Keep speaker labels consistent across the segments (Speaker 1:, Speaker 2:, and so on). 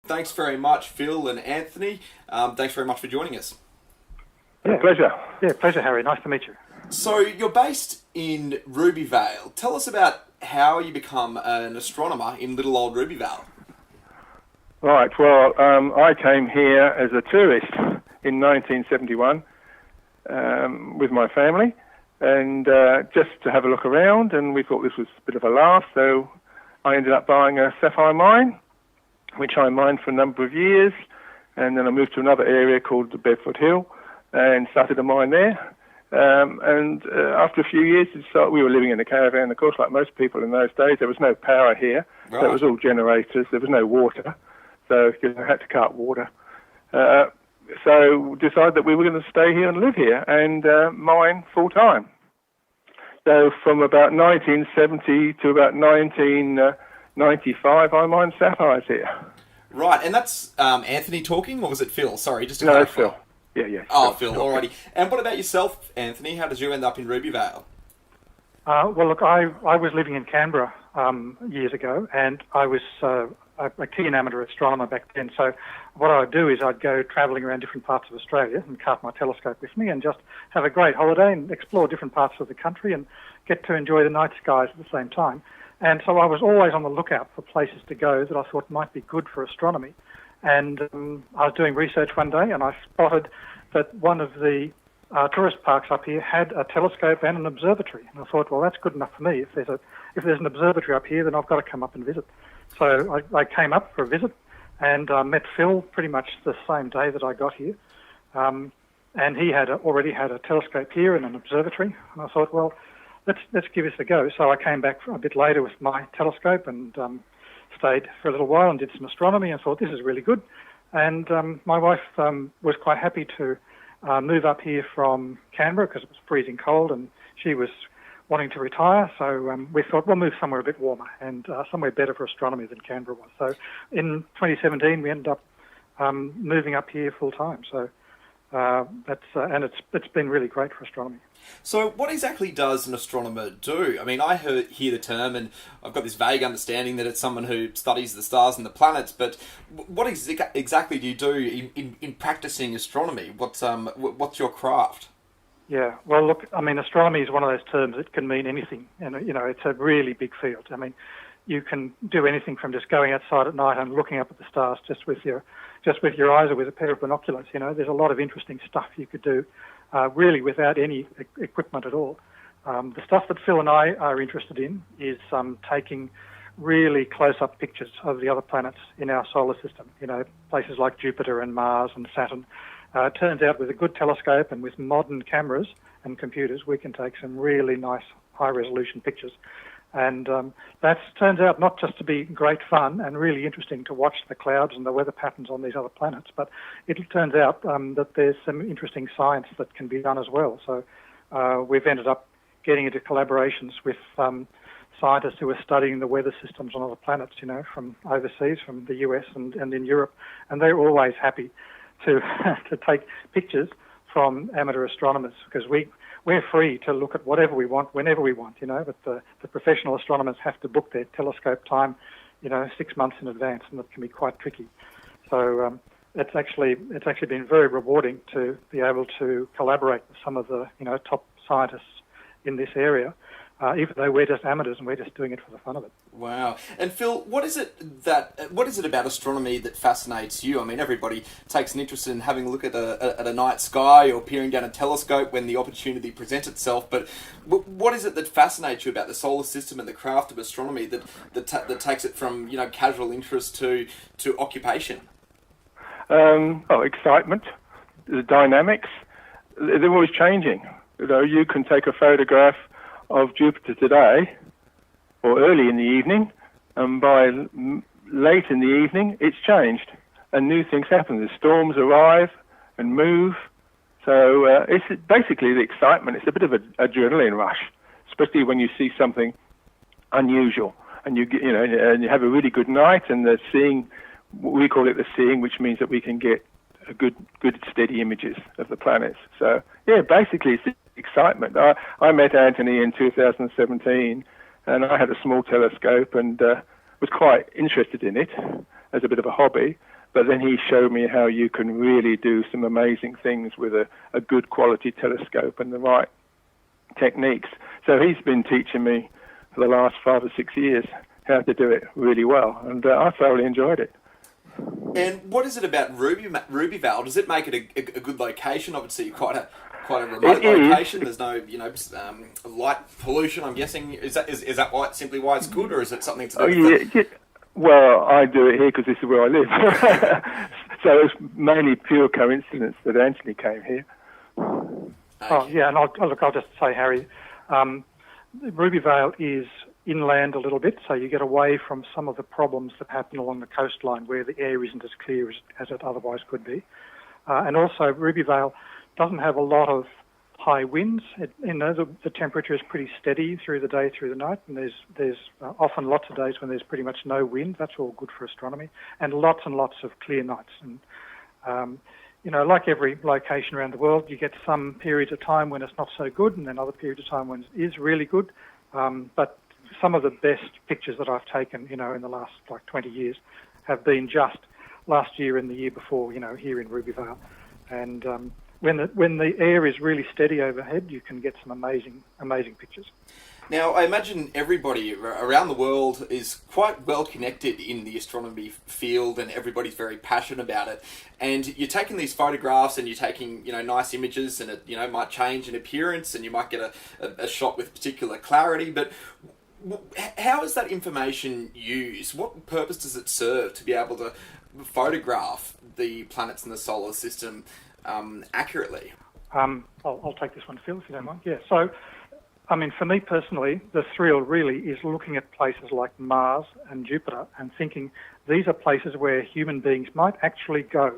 Speaker 1: Thanks very much, Phil and Anthony. Thanks very much for joining us.
Speaker 2: Yeah, pleasure.
Speaker 3: Yeah, pleasure, Harry. Nice to meet you.
Speaker 1: So you're based in Rubyvale. Tell us about how you become an astronomer in little old Rubyvale.
Speaker 2: Right, well, I came here as a tourist in 1971 with my family, and just to have a look around, and we thought this was a bit of a laugh, so I ended up buying a sapphire mine, which I mined for a number of years, and then I moved to another area called the Bedford Hill and started a mine there. And after a few years, we were living in a caravan, of course, like most people in those days. There was no power here,
Speaker 1: Right.
Speaker 2: so it was all generators. There was no water, so I had to cut water. So decided that we were going to stay here and live here and mine full time. So from about 1970 to about 1995, I mined sapphires here.
Speaker 1: Right, and that's Anthony talking, or was it Phil? Sorry, just to
Speaker 2: No,
Speaker 1: clarify.
Speaker 2: Phil. Yeah.
Speaker 1: Oh, Phil, alrighty. And what about yourself, Anthony? How did you end up in Rubyvale?
Speaker 3: Well, look, I was living in Canberra years ago, and I was a keen amateur astronomer back then. So what I would do is I'd go travelling around different parts of Australia and cart my telescope with me and just have a great holiday and explore different parts of the country and get to enjoy the night skies at the same time. And so I was always on the lookout for places to go that I thought might be good for astronomy. And I was doing research one day and I spotted that one of the tourist parks up here had a telescope and an observatory. And I thought, well, that's good enough for me. If there's an observatory up here, then I've got to come up and visit. So I came up for a visit and met Phil pretty much the same day that I got here. And he had already had a telescope here and an observatory. And I thought, well, let's give this a go. So I came back a bit later with my telescope and stayed for a little while and did some astronomy and thought, this is really good. And my wife was quite happy to move up here from Canberra because it was freezing cold and she was wanting to retire. So we thought we'll move somewhere a bit warmer and somewhere better for astronomy than Canberra was. So in 2017 we ended up moving up here full time. So and it's been really great for astronomy.
Speaker 1: So what exactly does an astronomer do? I mean, I hear the term and I've got this vague understanding that it's someone who studies the stars and the planets, but what exactly do you do in practicing astronomy? What's your craft?
Speaker 3: Yeah, well, look, I mean, astronomy is one of those terms that can mean anything, and it's a really big field. I mean, you can do anything from just going outside at night and looking up at the stars just with your eyes or with a pair of binoculars. There's a lot of interesting stuff you could do, really without any equipment at all. The stuff that Phil and I are interested in is taking really close-up pictures of the other planets in our solar system. Places like Jupiter and Mars and Saturn. It turns out with a good telescope and with modern cameras and computers, we can take some really nice high-resolution pictures. And that turns out not just to be great fun and really interesting to watch the clouds and the weather patterns on these other planets, but it turns out that there's some interesting science that can be done as well. So we've ended up getting into collaborations with scientists who are studying the weather systems on other planets, from overseas, from the US and in Europe, and they're always happy to take pictures from amateur astronomers because we're free to look at whatever we want, whenever we want, but the professional astronomers have to book their telescope time, 6 months in advance, and that can be quite tricky. So it's actually been very rewarding to be able to collaborate with some of the top scientists in this area, even though we're just amateurs and we're just doing it for the fun of it.
Speaker 1: Wow. And Phil, what is it about astronomy that fascinates you? I mean, everybody takes an interest in having a look at a night sky or peering down a telescope when the opportunity presents itself. But what is it that fascinates you about the solar system and the craft of astronomy that takes it from casual interest to occupation?
Speaker 2: Excitement, the dynamics. They're always changing. You can take a photograph of Jupiter today or early in the evening, and by late in the evening it's changed and new things happen. The storms arrive and move. So it's basically the excitement. It's a bit of an adrenaline rush, especially when you see something unusual and and you have a really good night, and the seeing, we call it the seeing, which means that we can get a good steady images of the planets. So yeah, basically it's excitement. I met Anthony in 2017 and I had a small telescope and was quite interested in it as a bit of a hobby, But then he showed me how you can really do some amazing things with a good quality telescope and the right techniques. So he's been teaching me for the last 5 or 6 years how to do it really well, and I thoroughly enjoyed it.
Speaker 1: And what is it about Rubyvale? Does it make it a good location? Obviously, quite a remote location. There's no light pollution. I'm guessing is that why simply why it's good, or is it something to do with
Speaker 2: yeah. Well, I do it here because this is where I live. So it's mainly pure coincidence that Anthony came here.
Speaker 3: Okay. Oh yeah, and I'll just say, Harry, Rubyvale is inland a little bit, so you get away from some of the problems that happen along the coastline where the air isn't as clear as it otherwise could be. And also, Rubyvale doesn't have a lot of high winds. The temperature is pretty steady through the day, through the night, and there's often lots of days when there's pretty much no wind. That's all good for astronomy, and lots of clear nights. And like every location around the world, you get some periods of time when it's not so good, and then other periods of time when it is really good. But some of the best pictures that I've taken, in the last 20 years, have been just last year and the year before, here in Rubyvale. And when the air is really steady overhead, you can get some amazing pictures.
Speaker 1: Now, I imagine everybody around the world is quite well connected in the astronomy field, and everybody's very passionate about it. And you're taking these photographs, and you're taking nice images, and it might change in appearance, and you might get a shot with particular clarity. But how is that information used? What purpose does it serve to be able to photograph the planets in the solar system accurately?
Speaker 3: I'll take this one, Phil, if you don't mind. Yeah. So, for me personally, the thrill really is looking at places like Mars and Jupiter and thinking these are places where human beings might actually go.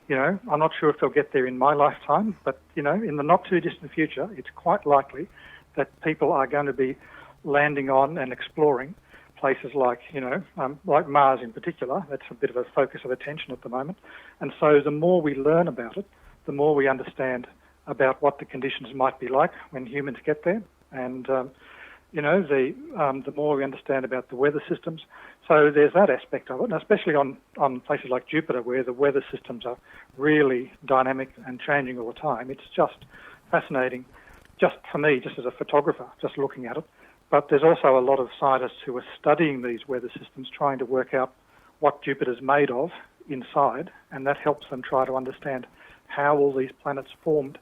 Speaker 3: I'm not sure if they'll get there in my lifetime, but, in the not too distant future, it's quite likely that people are going to be landing on and exploring places like Mars in particular. That's a bit of a focus of attention at the moment. And so the more we learn about it, the more we understand about what the conditions might be like when humans get there. And, the more we understand about the weather systems. So there's that aspect of it, and especially on places like Jupiter where the weather systems are really dynamic and changing all the time. It's just fascinating, just for me, just as a photographer, just looking at it. But there's also a lot of scientists who are studying these weather systems, trying to work out what Jupiter's made of inside, and that helps them try to understand how all these planets formed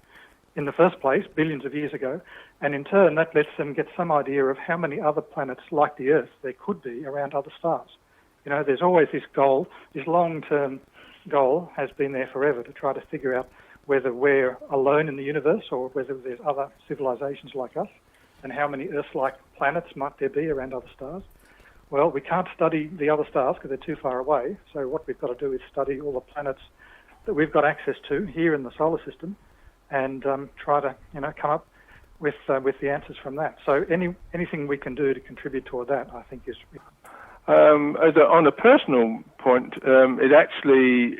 Speaker 3: in the first place, billions of years ago, and in turn that lets them get some idea of how many other planets like the Earth there could be around other stars. There's always this goal, this long-term goal has been there forever to try to figure out whether we're alone in the universe or whether there's other civilizations like us, and how many Earth-like planets might there be around other stars. Well, we can't study the other stars because they're too far away, so what we've got to do is study all the planets that we've got access to here in the solar system, and try to come up with the answers from that. So anything we can do to contribute toward that, I think, is.
Speaker 2: On a personal point, it actually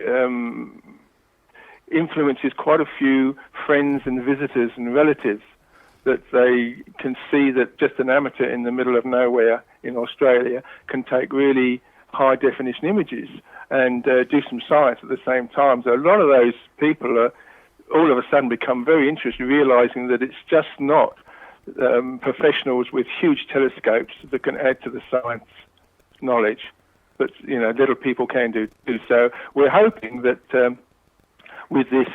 Speaker 2: influences quite a few friends and visitors and relatives, that they can see that just an amateur in the middle of nowhere in Australia can take really high definition images and do some science at the same time. So a lot of those people are all of a sudden become very interested, realizing that it's just not professionals with huge telescopes that can add to the science knowledge, but little people can do so. We're hoping that with this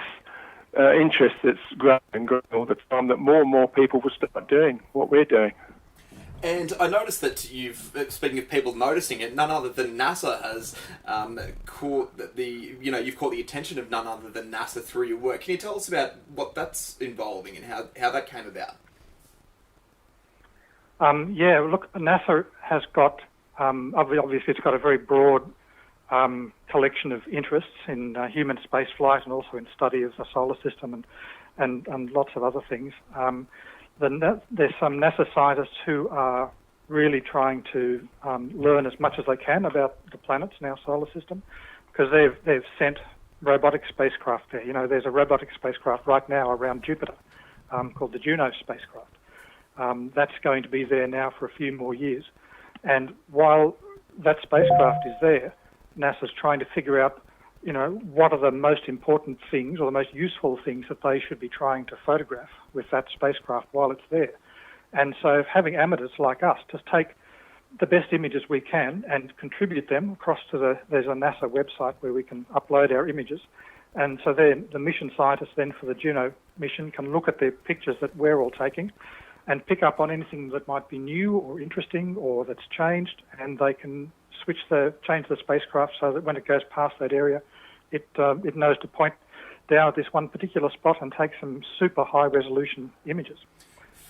Speaker 2: interest that's growing and growing all the time, that more and more people will start doing what we're doing.
Speaker 1: And I noticed that speaking of people noticing it, none other than NASA has caught you've caught the attention of none other than NASA through your work. Can you tell us about what that's involving and how that came about?
Speaker 3: Look, NASA has got, obviously it's got a very broad collection of interests in human spaceflight and also in study of the solar system and lots of other things. There's some NASA scientists who are really trying to learn as much as they can about the planets in our solar system, because they've sent robotic spacecraft there. There's a robotic spacecraft right now around Jupiter called the Juno spacecraft. That's going to be there now for a few more years. And while that spacecraft is there, NASA's trying to figure out what are the most important things or the most useful things that they should be trying to photograph with that spacecraft while it's there. And so having amateurs like us just take the best images we can and contribute them across to there's a NASA website where we can upload our images. And so then the mission scientists then for the Juno mission can look at the pictures that we're all taking and pick up on anything that might be new or interesting or that's changed, and they can change the spacecraft so that when it goes past that area, it knows to point down at this one particular spot and take some super high resolution images.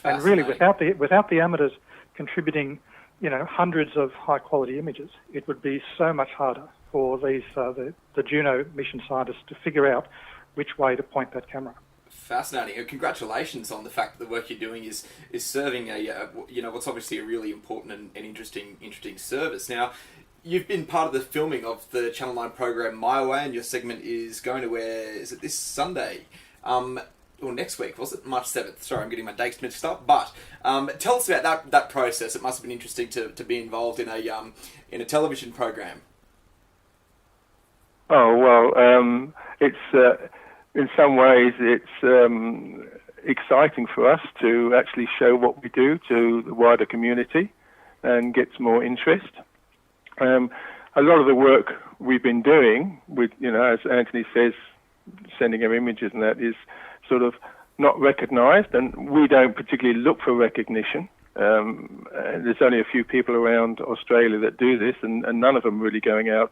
Speaker 3: And really, without the amateurs contributing, hundreds of high quality images, it would be so much harder for these the Juno mission scientists to figure out which way to point that camera.
Speaker 1: Fascinating. And congratulations on the fact that the work you're doing is serving what's obviously a really important and interesting service. Now, you've been part of the filming of the Channel 9 program My Way, and your segment is going to air, is it this Sunday? Or next week, was it? March 7th. Sorry, I'm getting my dates mixed up. But tell us about that process. It must have been interesting to be involved in a television program.
Speaker 2: Oh, well, it's in some ways it's exciting for us to actually show what we do to the wider community and get some more interest. A lot of the work we've been doing with, as Anthony says, sending our images and that is sort of not recognised, and we don't particularly look for recognition. There's only a few people around Australia that do this, and none of them really going out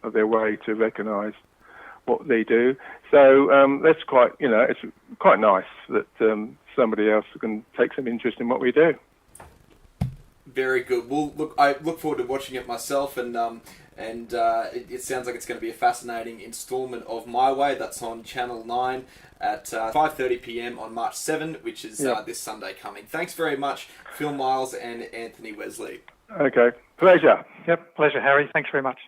Speaker 2: of their way to recognise what they do. So that's quite, it's quite nice that somebody else can take some interest in what we do.
Speaker 1: Very good. Well, look, I look forward to watching it myself, and it sounds like it's going to be a fascinating instalment of My Way. That's on Channel 9 at 5:30 p.m. on March 7, which is this Sunday coming. Thanks very much, Phil Miles and Anthony Wesley.
Speaker 2: Okay. Pleasure.
Speaker 3: Yep, pleasure, Harry. Thanks very much.